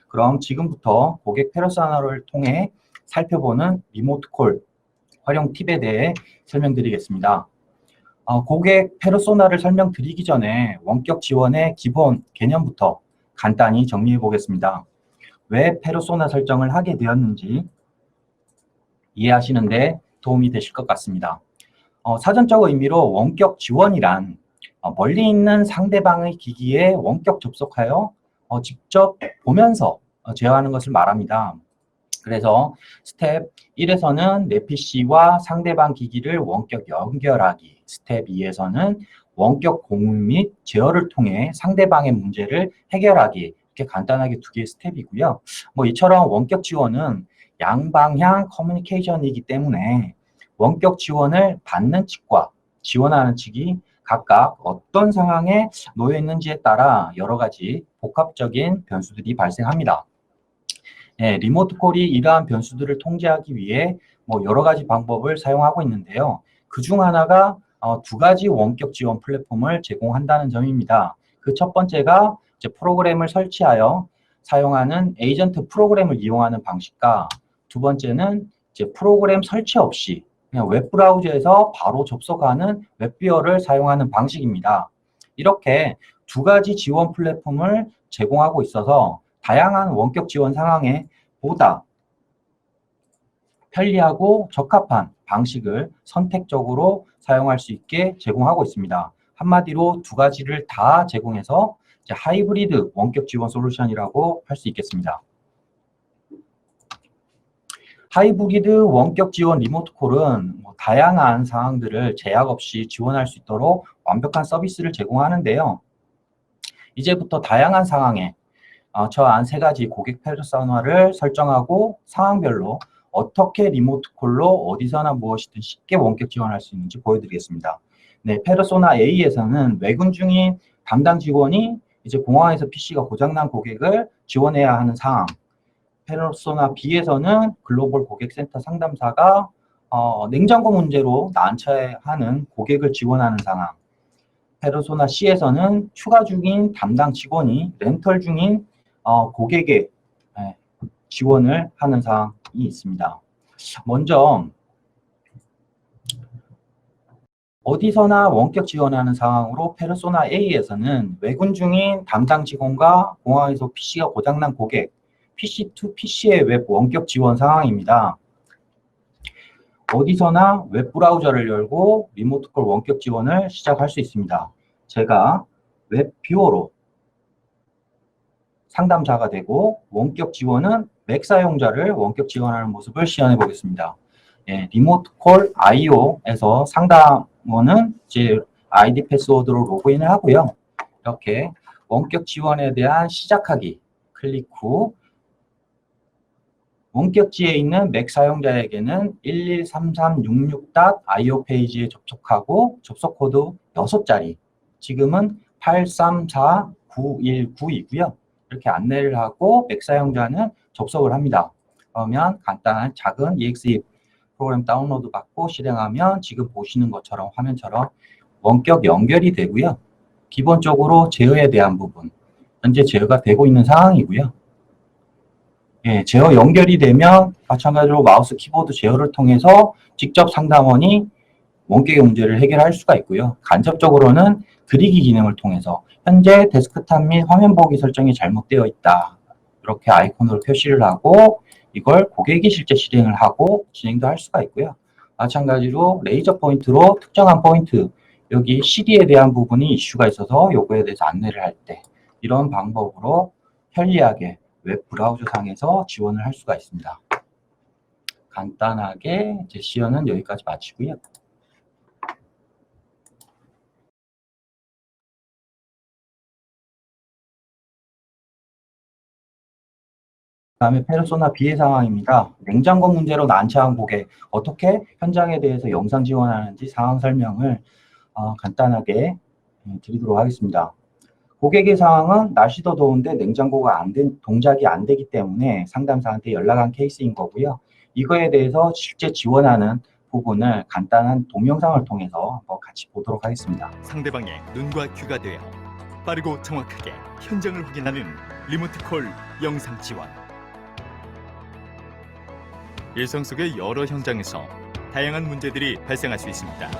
그럼 지금부터 고객 페르소나를 통해 살펴보는 리모트 콜 활용 팁에 대해 설명드리겠습니다. 고객 페르소나를 설명드리기 전에 원격 지원의 기본 개념부터 간단히 정리해 보겠습니다. 왜 페르소나 설정을 하게 되었는지 이해하시는 데 도움이 되실 것 같습니다. 사전적 의미로 원격 지원이란 멀리 있는 상대방의 기기에 원격 접속하여 직접 보면서 제어하는 것을 말합니다. 그래서 스텝 1에서는 내 PC와 상대방 기기를 원격 연결하기, 스텝 2에서는 원격 공유 및 제어를 통해 상대방의 문제를 해결하기, 이렇게 간단하게 두 개의 스텝이고요. 이처럼 원격 지원은 양방향 커뮤니케이션이기 때문에 원격 지원을 받는 측과 지원하는 측이 각각 어떤 상황에 놓여 있는지에 따라 여러 가지 복합적인 변수들이 발생합니다. 리모트 콜이 이러한 변수들을 통제하기 위해 여러 가지 방법을 사용하고 있는데요. 그중 하나가 두 가지 원격 지원 플랫폼을 제공한다는 점입니다. 그 첫 번째가 이제 프로그램을 설치하여 사용하는 에이전트 프로그램을 이용하는 방식과 두 번째는 이제 프로그램 설치 없이 그냥 웹브라우저에서 바로 접속하는 웹비어를 사용하는 방식입니다. 이렇게 두 가지 지원 플랫폼을 제공하고 있어서 다양한 원격 지원 상황에 보다 편리하고 적합한 방식을 선택적으로 사용할 수 있게 제공하고 있습니다. 한마디로 두 가지를 다 제공해서 이제 하이브리드 원격 지원 솔루션이라고 할 수 있겠습니다. 하이브리드 원격 지원 리모트 콜은 다양한 상황들을 제약 없이 지원할 수 있도록 완벽한 서비스를 제공하는데요. 이제부터 다양한 상황에 저 안 세 가지 고객 페르소나를 설정하고 상황별로 어떻게 리모트 콜로 어디서나 무엇이든 쉽게 원격 지원할 수 있는지 보여드리겠습니다. 네, 페르소나 A에서는 외근 중인 담당 직원이 이제 공항에서 PC가 고장난 고객을 지원해야 하는 상황. 페르소나 B에서는 글로벌 고객센터 상담사가 냉장고 문제로 난처해하는 고객을 지원하는 상황. 페르소나 C에서는 휴가 중인 담당 직원이 렌털 중인 고객에 지원을 하는 사항이 있습니다. 먼저 어디서나 원격 지원하는 상황으로 페르소나 A에서는 외근 중인 담당 직원과 공항에서 PC가 고장난 고객, PC to PC의 웹 원격 지원 상황입니다. 어디서나 웹브라우저를 열고 리모트 콜 원격 지원을 시작할 수 있습니다. 제가 웹뷰어로 상담자가 되고 원격 지원은 맥 사용자를 원격 지원하는 모습을 시연해 보겠습니다. 리모트 콜 IO에서 상담원은 제 아이디 패스워드로 로그인을 하고요. 이렇게 원격 지원에 대한 시작하기 클릭 후 원격지에 있는 맥 사용자에게는 113366.io 페이지에 접속하고 접속 코드 6자리, 지금은 834919이고요. 이렇게 안내를 하고 맥 사용자는 접속을 합니다. 그러면 간단한 작은 EXE 프로그램 다운로드 받고 실행하면 지금 보시는 것처럼 화면처럼 원격 연결이 되고요. 기본적으로 제어에 대한 부분, 현재 제어가 되고 있는 상황이고요. 제어 연결이 되면 마찬가지로 마우스 키보드 제어를 통해서 직접 상담원이 원격의 문제를 해결할 수가 있고요. 간접적으로는 그리기 기능을 통해서 현재 데스크탑 및 화면 보기 설정이 잘못되어 있다, 이렇게 아이콘으로 표시를 하고 이걸 고객이 실제 실행을 하고 진행도 할 수가 있고요. 마찬가지로 레이저 포인트로 특정한 포인트, 여기 CD에 대한 부분이 이슈가 있어서 요거에 대해서 안내를 할 때 이런 방법으로 편리하게 웹 브라우저 상에서 지원을 할 수가 있습니다. 간단하게 제 시연은 여기까지 마치고요. 다음에 페르소나 B의 상황입니다. 냉장고 문제로 난처한 고객, 어떻게 현장에 대해서 영상 지원하는지 상황 설명을 간단하게 드리도록 하겠습니다. 고객의 상황은 날씨도 더운데 냉장고가 동작이 안 되기 때문에 상담사한테 연락한 케이스인 거고요. 이거에 대해서 실제 지원하는 부분을 간단한 동영상을 통해서 한번 같이 보도록 하겠습니다. 상대방의 눈과 귀가 되어 빠르고 정확하게 현장을 확인하는 리모트콜 영상 지원. 일상 속의 여러 현장에서 다양한 문제들이 발생할 수 있습니다.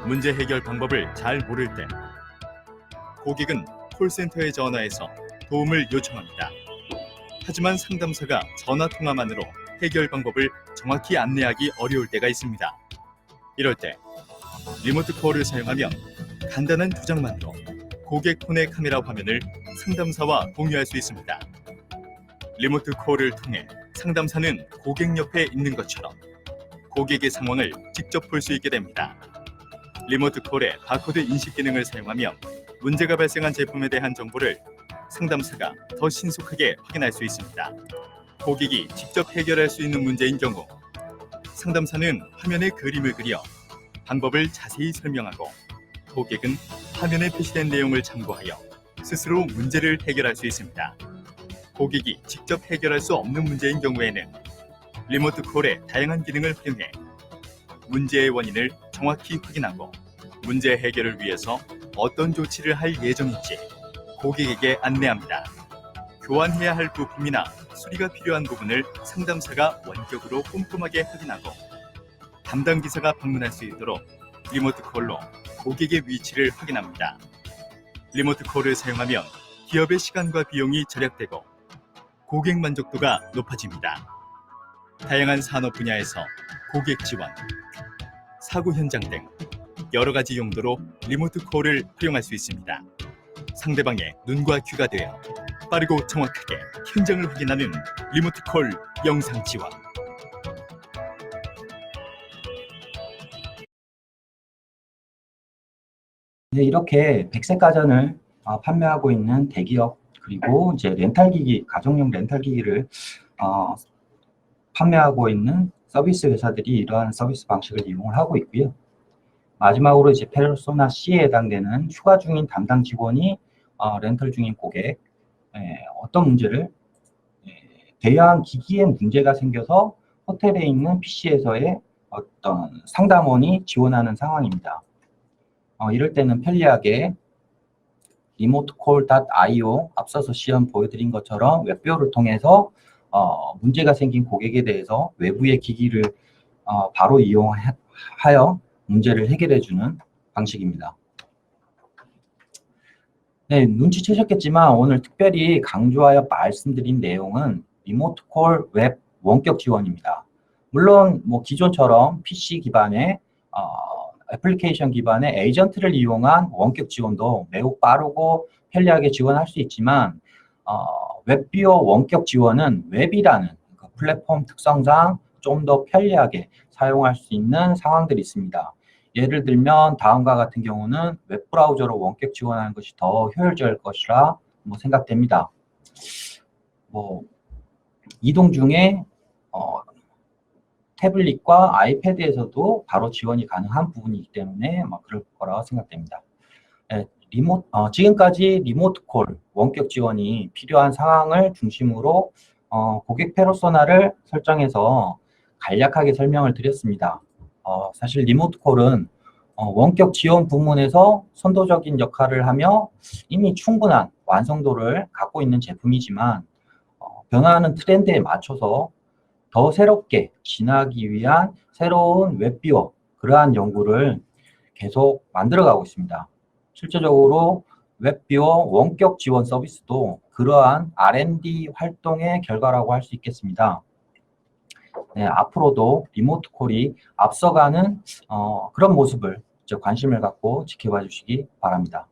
문제 해결 방법을 잘 모를 때 고객은 콜센터에 전화해서 도움을 요청합니다. 하지만 상담사가 전화 통화만으로 해결 방법을 정확히 안내하기 어려울 때가 있습니다. 이럴 때 리모트 콜을 사용하면 간단한 두 장만으로 고객 폰의 카메라 화면을 상담사와 공유할 수 있습니다. 리모트 콜을 통해 상담사는 고객 옆에 있는 것처럼 고객의 상황을 직접 볼 수 있게 됩니다. 리모트 콜의 바코드 인식 기능을 사용하면 문제가 발생한 제품에 대한 정보를 상담사가 더 신속하게 확인할 수 있습니다. 고객이 직접 해결할 수 있는 문제인 경우 상담사는 화면에 그림을 그려 방법을 자세히 설명하고 고객은 화면에 표시된 내용을 참고하여 스스로 문제를 해결할 수 있습니다. 고객이 직접 해결할 수 없는 문제인 경우에는 리모트 콜의 다양한 기능을 활용해 문제의 원인을 정확히 확인하고 문제 해결을 위해서 어떤 조치를 할 예정인지 고객에게 안내합니다. 교환해야 할 부품이나 수리가 필요한 부분을 상담사가 원격으로 꼼꼼하게 확인하고 담당 기사가 방문할 수 있도록 리모트 콜로 고객의 위치를 확인합니다. 리모트 콜을 사용하면 기업의 시간과 비용이 절약되고 고객 만족도가 높아집니다. 다양한 산업 분야에서 고객 지원, 사고 현장 등 여러 가지 용도로 리모트 콜을 활용할 수 있습니다. 상대방의 눈과 귀가 되어 빠르고 정확하게 현장을 확인하는 리모트 콜 영상 지원. 네, 이렇게 백색 가전을 판매하고 있는 대기업, 그리고 이제 렌탈기기, 가정용 렌탈기기를 판매하고 있는 서비스 회사들이 이러한 서비스 방식을 이용을 하고 있고요. 마지막으로 이제 페르소나 C에 해당되는 휴가 중인 담당 직원이 렌털 중인 고객, 어떤 문제를, 대여한 기기에 문제가 생겨서 호텔에 있는 PC에서의 어떤 상담원이 지원하는 상황입니다. 이럴 때는 편리하게 remoteCall.io 앞서서 시험 보여드린 것처럼 웹뷰를 통해서 문제가 생긴 고객에 대해서 외부의 기기를 바로 이용하여 문제를 해결해주는 방식입니다. 네, 눈치채셨겠지만 오늘 특별히 강조하여 말씀드린 내용은 리모트콜 웹 원격 지원입니다. 물론 뭐 기존처럼 PC 기반의 애플리케이션 기반의 에이전트를 이용한 원격 지원도 매우 빠르고 편리하게 지원할 수 있지만 웹뷰어 원격 지원은 웹이라는 그 플랫폼 특성상 좀 더 편리하게 사용할 수 있는 상황들이 있습니다. 예를 들면 다음과 같은 경우는 웹브라우저로 원격 지원하는 것이 더 효율적일 것이라 생각됩니다. 이동 중에 태블릿과 아이패드에서도 바로 지원이 가능한 부분이기 때문에 그럴 거라고 생각됩니다. 지금까지 리모트 콜 원격 지원이 필요한 상황을 중심으로 고객 페르소나를 설정해서 간략하게 설명을 드렸습니다. 사실 리모트 콜은 원격 지원 부문에서 선도적인 역할을 하며 이미 충분한 완성도를 갖고 있는 제품이지만 변화하는 트렌드에 맞춰서 더 새롭게 진화하기 위한 새로운 웹뷰어, 그러한 연구를 계속 만들어가고 있습니다. 실제적으로 웹뷰어 원격 지원 서비스도 그러한 R&D 활동의 결과라고 할 수 있겠습니다. 네, 앞으로도 리모트 콜이 앞서가는 그런 모습을 관심을 갖고 지켜봐 주시기 바랍니다.